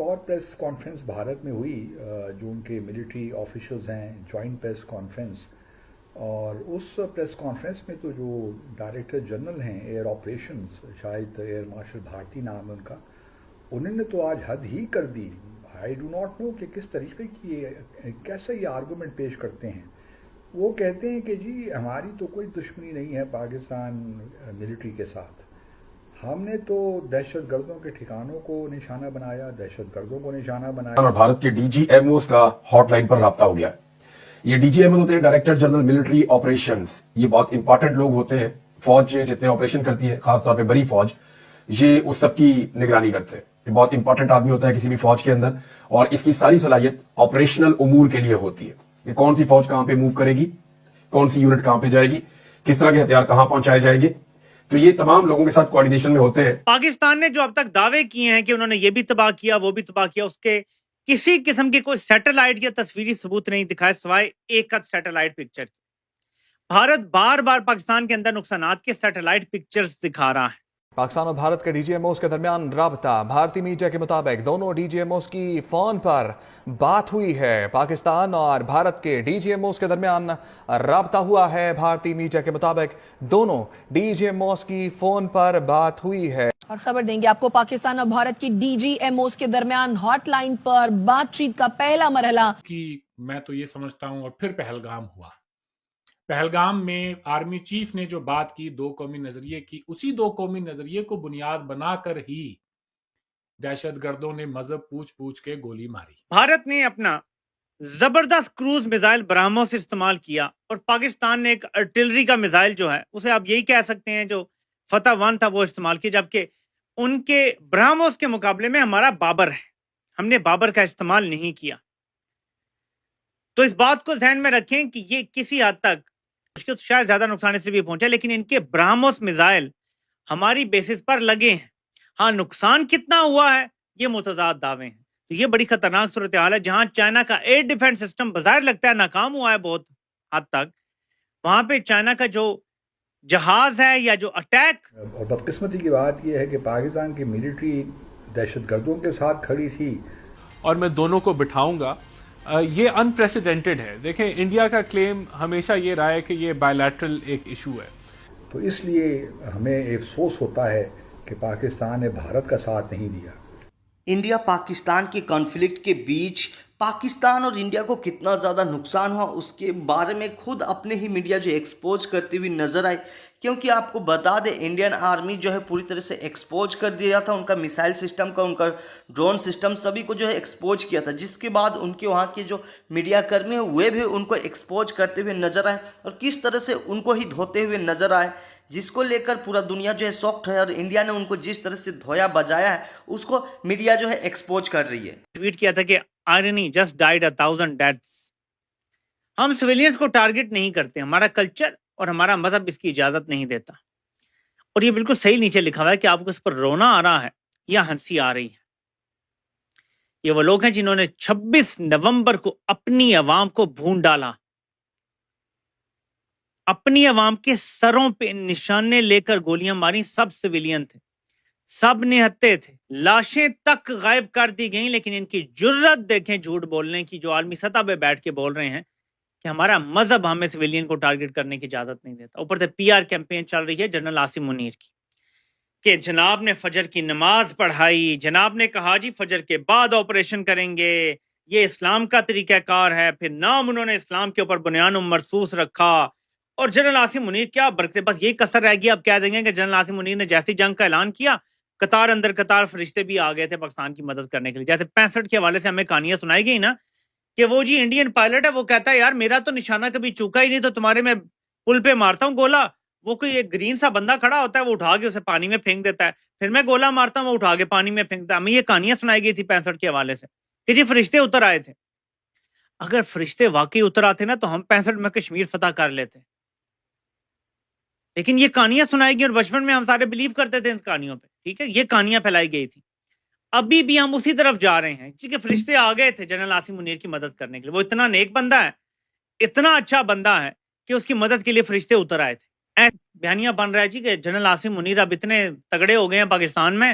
اور press conference Bharat میں ہوئی جو ان کے ملٹری آفیشلز ہیں، جوائنٹ پریس کانفرنس، اور اس پریس کانفرنس میں تو جو ڈائریکٹر جنرل ہیں ایئر آپریشنز، شاید ایئر مارشل بھارتی نام ہے ان کا، انہوں نے تو آج حد ہی کر دی. آئی ڈو ناٹ نو کہ کس طریقے کی کیسا یہ آرگومنٹ پیش کرتے ہیں. وہ کہتے ہیں کہ جی ہماری تو کوئی دشمنی نہیں ہے پاکستان ملٹری کے ساتھ، ہم نے تو دہشت گردوں کے ٹھکانوں کو نشانہ بنایا، دہشت گردوں کو نشانہ بنایا. اور بھارت کے ڈی جی ایم اوز کا ہاٹ لائن پر رابطہ ہو گیا. یہ ڈی جی ایم او ہوتے ہیں ڈائریکٹر جنرل ملٹری آپریشنز. یہ بہت امپورٹنٹ لوگ ہوتے ہیں. فوج جتنے آپریشن کرتی ہے، خاص طور پہ بڑی فوج، یہ اس سب کی نگرانی کرتے ہیں. یہ بہت امپورٹنٹ آدمی ہوتا ہے کسی بھی فوج کے اندر، اور اس کی ساری صلاحیت آپریشنل امور کے لیے ہوتی ہے. کہ کون سی فوج کہاں پہ موو کرے گی، کون سی یونٹ کہاں پہ جائے گی، کس طرح کے ہتھیار کہاں پہنچائے جائیں گے. تو یہ تمام لوگوں کے ساتھ کوارڈینیشن میں ہوتے ہیں. پاکستان نے جو اب تک دعوے کیے ہیں کہ انہوں نے یہ بھی تباہ کیا وہ بھی تباہ کیا، اس کے کسی قسم کی کوئی سیٹلائٹ یا تصویری ثبوت نہیں دکھائے سوائے ایک سیٹلائٹ پکچر. بھارت بار بار پاکستان کے اندر نقصانات کے سیٹلائٹ پکچرز دکھا رہا ہے. پاکستان اور بھارت کے ڈی جی ایم اوز کے درمیان رابطہ. بھارتی میڈیا کے مطابق دونوں ڈی جی ایم اوز کی فون پر بات ہوئی ہے. پاکستان اور بھارت کے ڈی جی ایم اوز کے درمیان رابطہ ہوا ہے. بھارتی میڈیا کے مطابق دونوں ڈی جی ایم اوز کی فون پر بات ہوئی ہے. اور خبر دیں گے آپ کو، پاکستان اور بھارت کی ڈی جی ایم اوز کے درمیان ہاٹ لائن پر بات چیت کا پہلا مرحلہ. میں تو یہ سمجھتا ہوں، اور پھر پہلگام ہوا. پہلگام میں آرمی چیف نے جو بات کی دو قومی نظریے کی، اسی دو قومی نظریے کو بنیاد بنا کر ہی دہشت گردوں نے مذہب پوچھ پوچھ کے گولی ماری. بھارت نے اپنا زبردست کروز میزائل برہموس استعمال کیا، اور پاکستان نے ایک ارٹلری کا میزائل جو ہے اسے آپ یہی کہہ سکتے ہیں جو فتح 1 تھا وہ استعمال کیا، جبکہ ان کے برہموس کے مقابلے میں ہمارا بابر ہے، ہم نے بابر کا استعمال نہیں کیا. تو اس بات کو ذہن میں رکھیں کہ یہ کسی حد تک شاید زیادہ نقصان اس لیے بھی پہنچا، لیکن ان کے برہموس میزائل ہماری بیسس پر لگے ہیں. ہاں، نقصان کتنا ہوا ہے یہ متضاد دعوے ہیں. تو یہ بڑی خطرناک صورتحال ہے. جہاں چائنا کا ایئر ڈیفنس سسٹم بظاہر لگتا ہے ناکام ہوا ہے بہت حد تک، وہاں پہ چائنا کا جو جہاز ہے یا جو اٹیک. اور بدقسمتی کی بات یہ ہے کہ پاکستان کی ملٹری دہشت گردوں کے ساتھ کھڑی تھی. اور میں دونوں کو بٹھاؤں گا. یہ انپریسیڈنٹڈ ہے. دیکھیں، انڈیا کا کلیم ہمیشہ یہ رہا ہے کہ یہ بائیلیٹرل ایک ایشو ہے. تو اس لیے ہمیں افسوس ہوتا ہے کہ پاکستان نے بھارت کا ساتھ نہیں دیا. انڈیا پاکستان کے کانفلکٹ کے بیچ پاکستان اور انڈیا کو کتنا زیادہ نقصان ہوا اس کے بارے میں خود اپنے ہی میڈیا جو ایکسپوز کرتی ہوئی نظر آئی. کیونکہ آپ کو بتا دیں، انڈین آرمی جو ہے پوری طرح سے ایکسپوز کر دیا تھا. ان کا میسائل سسٹم کا، ان کا ڈرون سسٹم، سبھی کو جو ہے ایکسپوز کیا تھا، جس کے بعد ان کے وہاں کے جو میڈیا کرمی ہیں وہ بھی ان کو ایکسپوز کرتے ہوئے نظر آئے، اور کس طرح سے ان کو ہی دھوتے ہوئے نظر آئے، جس کو لے کر پورا دنیا جو ہے سوکٹ ہے. اور انڈیا نے ان کو جس طرح سے دھویا بجایا ہے اس کو میڈیا جو ہے ایکسپوز کر رہی ہے. ٹویٹ کیا تھا کہ آئرنی جسٹ ڈائیڈ 1000 ڈیتھس. ہم سویلینز کو ٹارگٹ نہیں کرتے، ہمارا کلچر اور ہمارا مذہب اس کی اجازت نہیں دیتا. اور یہ بالکل صحیح نیچے لکھا ہوا ہے کہ آپ کو اس پر رونا آ رہا ہے یا ہنسی آ رہی ہے. یہ وہ لوگ ہیں جنہوں نے 26 نومبر کو اپنی عوام کو بھون ڈالا، اپنی عوام کے سروں پہ نشانے لے کر گولیاں ماری. سب سویلین تھے، سب نہتے تھے، لاشیں تک غائب کر دی گئیں. لیکن ان کی جرت دیکھیں جھوٹ بولنے کی، جو عالمی سطح پہ بیٹھ کے بول رہے ہیں کہ ہمارا مذہب ہمیں سویلین کو ٹارگٹ کرنے کی اجازت نہیں دیتا. اوپر سے PR کیمپین چل رہی ہے جنرل عاصم منیر کی کہ جناب نے فجر کی نماز پڑھائی، جناب نے کہا جی فجر کے بعد آپریشن کریں گے، یہ اسلام کا طریقہ کار ہے. پھر نام انہوں نے اسلام کے اوپر بنیان مرصوص رکھا. اور جنرل عاصم منیر کیا برکتے، بس یہی کسر رہ گئی. اب کہہ دیں گے کہ جنرل عاصم منیر نے جیسی جنگ کا اعلان کیا، قطار اندر قطار فرشتے بھی آ گئے تھے پاکستان کی مدد کرنے کے لیے. جیسے 65 کے حوالے سے ہمیں کہانیاں سنائی گئی نا کہ وہ جی انڈین پائلٹ ہے، وہ کہتا ہے یار میرا تو نشانہ کبھی چوکا ہی نہیں، تو تمہارے میں پل پہ مارتا ہوں گولا. وہ کوئی ایک گرین سا بندہ کھڑا ہوتا ہے، وہ اٹھا کے اسے پانی میں پھینک دیتا ہے، پھر میں گولا مارتا ہوں، وہ اٹھا کے پانی میں پھینکتا ہے. ہمیں یہ کہانیاں سنائی گئی تھی 65 کے حوالے سے کہ جی فرشتے اتر آئے تھے. اگر فرشتے واقعی اتر آتے نا تو ہم 65 میں کشمیر فتح کر لیتے. لیکن یہ کہانیاں سنائی گئی اور بچپن میں ہم سارے بلیو کرتے تھے ان کہانیوں پہ. ٹھیک ہے، یہ کہانیاں پھیلائی گئی تھی. ابھی بھی ہم اسی طرف جا رہے ہیں کہ فرشتے آ گئے تھے جنرل عاصم منیر کی مدد کرنے کے لیے. وہ اتنا نیک بندہ ہے، اتنا اچھا بندہ ہے کہ اس کی مدد کے لیے فرشتے اتر آئے تھے. بیانیہ بن رہا ہے جی کہ جنرل عاصم منیر اب اتنے تگڑے ہو گئے ہیں پاکستان میں